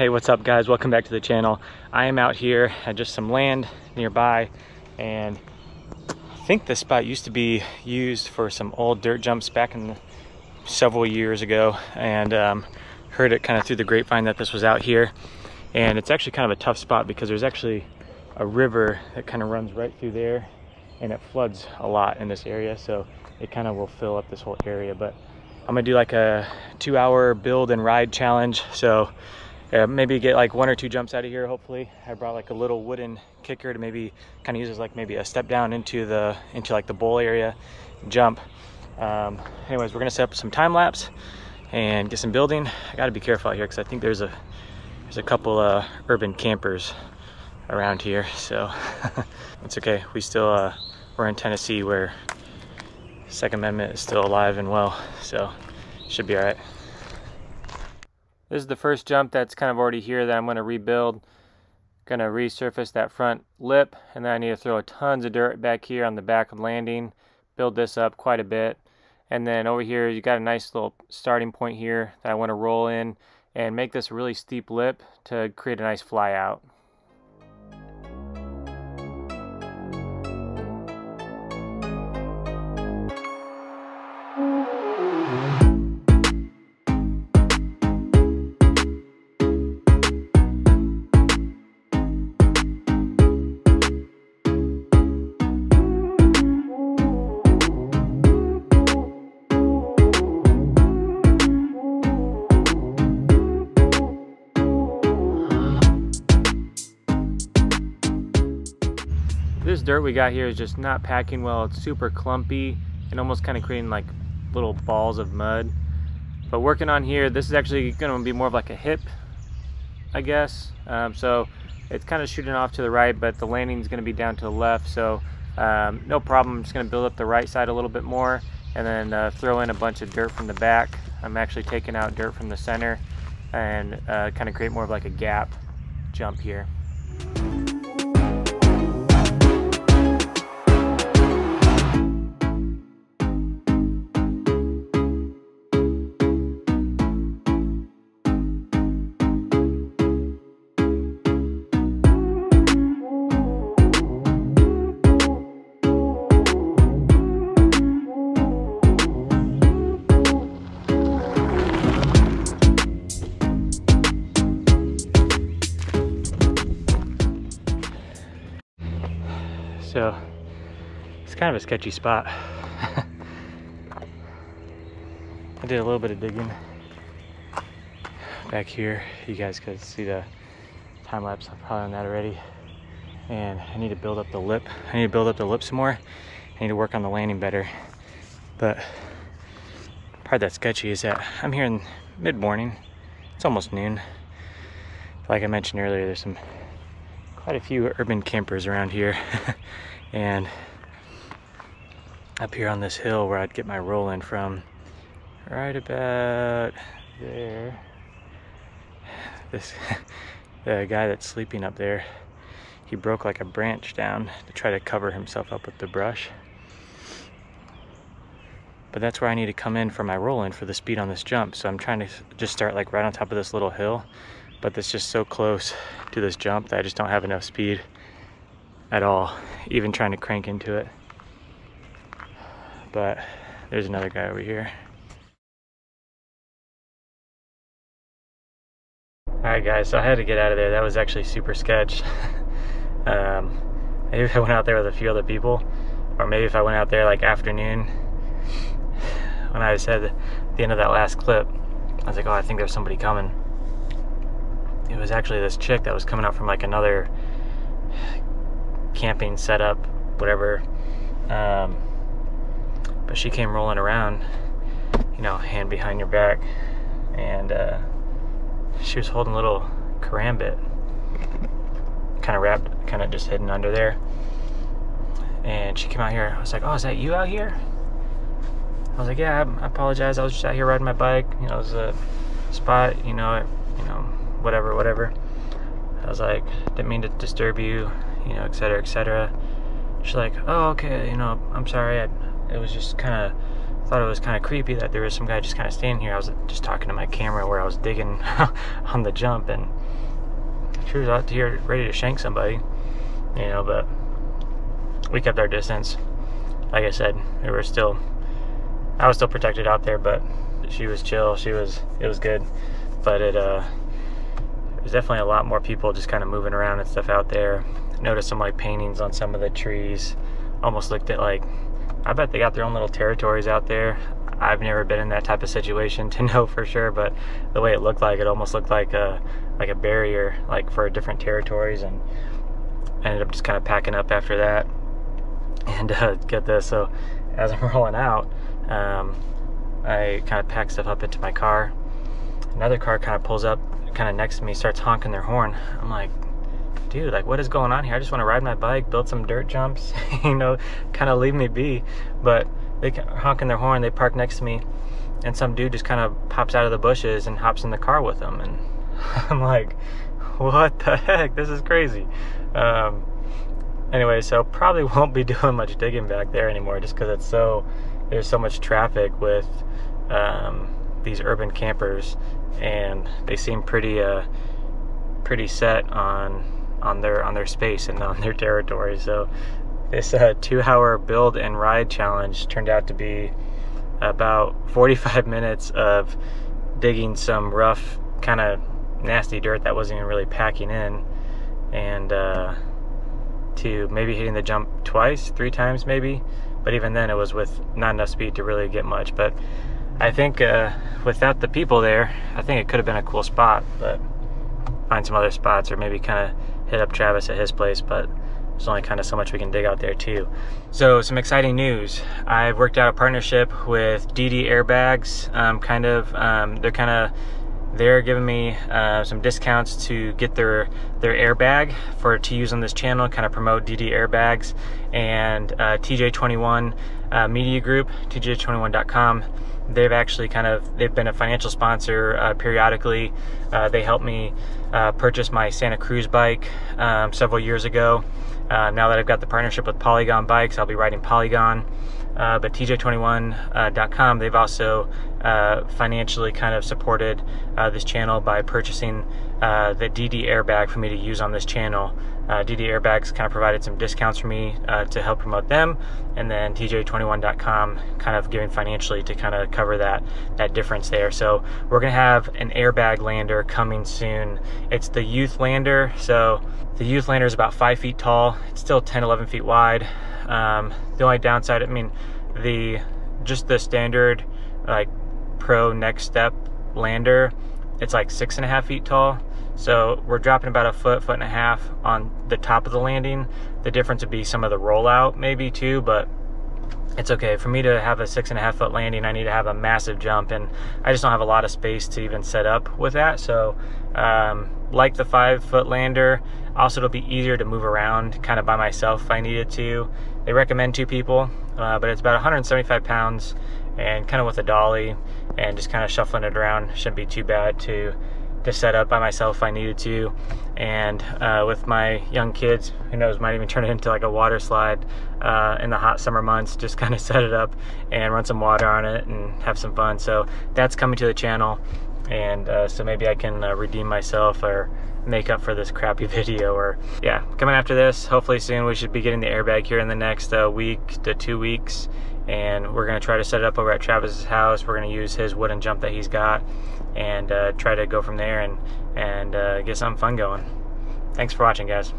Hey, what's up guys? Welcome back to the channel. I am out here at just some land nearby, and I think this spot used to be used for some old dirt jumps back in several years ago, and heard it kind of through the grapevine that this was out here. And it's actually kind of a tough spot because there's actually a river that kind of runs right through there, and it floods a lot in this area, so it kind of will fill up this whole area. But I'm gonna do like a 2-hour build and ride challenge, so maybe get like 1 or 2 jumps out of here. Hopefully I brought like a little wooden kicker to maybe kind of use as like maybe a step down into like the bowl area and jump. Anyways, we're gonna set up some time lapse and get some building. I got to be careful out here because I think there's a couple urban campers around here, so it's okay. We still we're in Tennessee where Second Amendment is still alive and well, so should be all right. This is the first jump that's kind of already here that I'm going to rebuild. Going to resurface that front lip, and then I need to throw tons of dirt back here on the back of the landing, build this up quite a bit. And then over here you got a nice little starting point here that I want to roll in and make this a really steep lip to create a nice fly out. This dirt we got here is just not packing well. It's super clumpy and almost kind of creating like little balls of mud. But working on here, this is actually going to be more of like a hip, I guess. So it's kind of shooting off to the right, but the landing is going to be down to the left. So no problem. I'm just going to build up the right side a little bit more and then throw in a bunch of dirt from the back. I'm actually taking out dirt from the center and kind of create more of like a gap jump here. So it's kind of a sketchy spot. I did a little bit of digging back here. You guys could see the time lapse. I'm probably on that already. And I need to build up the lip. I need to build up the lip some more. I need to work on the landing better. But part that's sketchy is that I'm here in mid-morning. It's almost noon. Like I mentioned earlier, there's quite a few urban campers around here. And up here on this hill where I'd get my roll in from, right about there, the guy that's sleeping up there, he broke like a branch down to try to cover himself up with the brush. But that's where I need to come in for my roll in for the speed on this jump. So I'm trying to just start like right on top of this little hill, but it's just so close to this jump that I just don't have enough speed at all, even trying to crank into it. But there's another guy over here. Alright guys, so I had to get out of there. That was actually super sketch. Maybe if I went out there with a few other people, or maybe if I went out there like afternoon, when I said at the end of that last clip, I was like, oh, I think there's somebody coming. It was actually this chick that was coming out from like another camping setup, whatever. But she came rolling around, you know, hand behind your back, and she was holding a little karambit, kind of wrapped, kind of just hidden under there. And she came out here. I was like, oh, is that you out here? I was like, yeah, I apologize. I was just out here riding my bike. You know, it was a spot, you know, whatever. I was like, didn't mean to disturb you, you know, etc., etc. She's like, oh, okay, you know, I'm sorry. It was just kind of thought it was kind of creepy that there was some guy just kind of standing here. I was just talking to my camera where I was digging on the jump, and she was out here ready to shank somebody, you know, but we kept our distance. Like I said, I was still protected out there, but she was chill. It was good, but there's definitely a lot more people just kind of moving around and stuff out there. Noticed some like paintings on some of the trees. Almost looked at like, I bet they got their own little territories out there. I've never been in that type of situation to know for sure, but the way it looked like, it almost looked like a barrier, like for different territories, and I ended up just kind of packing up after that. And get this, so as I'm rolling out, I kind of pack stuff up into my car. Another car kind of pulls up kind of next to me, starts honking their horn. I'm like, dude, like, what is going on here? I just want to ride my bike, build some dirt jumps, you know, kind of leave me be. But they honking their horn, they park next to me, and some dude just kind of pops out of the bushes and hops in the car with them. And I'm like, what the heck? This is crazy. Anyway, so probably won't be doing much digging back there anymore, just because there's so much traffic with these urban campers, and they seem pretty set on their space and on their territory. So this 2-hour build and ride challenge turned out to be about 45 minutes of digging some rough, kind of nasty dirt that wasn't even really packing in, and to maybe hitting the jump 3 times maybe, but even then it was with not enough speed to really get much. But I think without the people there, I think it could have been a cool spot, but find some other spots, or maybe kind of hit up Travis at his place, but there's only kind of so much we can dig out there too. So some exciting news. I've worked out a partnership with didnt airbags. They're giving me some discounts to get their airbag to use on this channel, kind of promote didnt airbags. And TJ21 Media Group, TJ21.com, they've been a financial sponsor periodically. They helped me purchase my Santa Cruz bike several years ago. Now that I've got the partnership with Polygon bikes, I'll be riding Polygon. But TJ21.com, they've also financially kind of supported this channel by purchasing the didnt airbag for me to use on this channel. didnt airbags kind of provided some discounts for me to help promote them, and then TJ21.com kind of giving financially to kind of cover that difference there. So we're gonna have an airbag lander coming soon. It's the Youth Lander. So the Youth Lander is about 5 feet tall. It's still 10-11 feet wide. The only downside, I mean, just the standard like Pro Next Step lander, it's like 6.5 feet tall. So we're dropping about a foot and a half on the top of the landing. The difference would be some of the rollout maybe too, but it's okay. For me to have a 6.5 foot landing, I need to have a massive jump, and I just don't have a lot of space to even set up with that. So like the 5 foot lander, also it'll be easier to move around kind of by myself if I needed to. They recommend 2 people, but it's about 175 pounds, and kind of with a dolly and just kind of shuffling it around shouldn't be too bad to set up by myself if I needed to. And with my young kids, who knows, might even turn it into like a water slide in the hot summer months. Just kind of set it up and run some water on it and have some fun. So that's coming to the channel, and so maybe I can redeem myself or make up for this crappy video. Or yeah, coming after this, hopefully soon, we should be getting the airbag here in the next week to 2 weeks, and we're going to try to set it up over at Travis's house. We're going to use his wooden jump that he's got, and try to go from there and get something fun going. Thanks for watching, guys.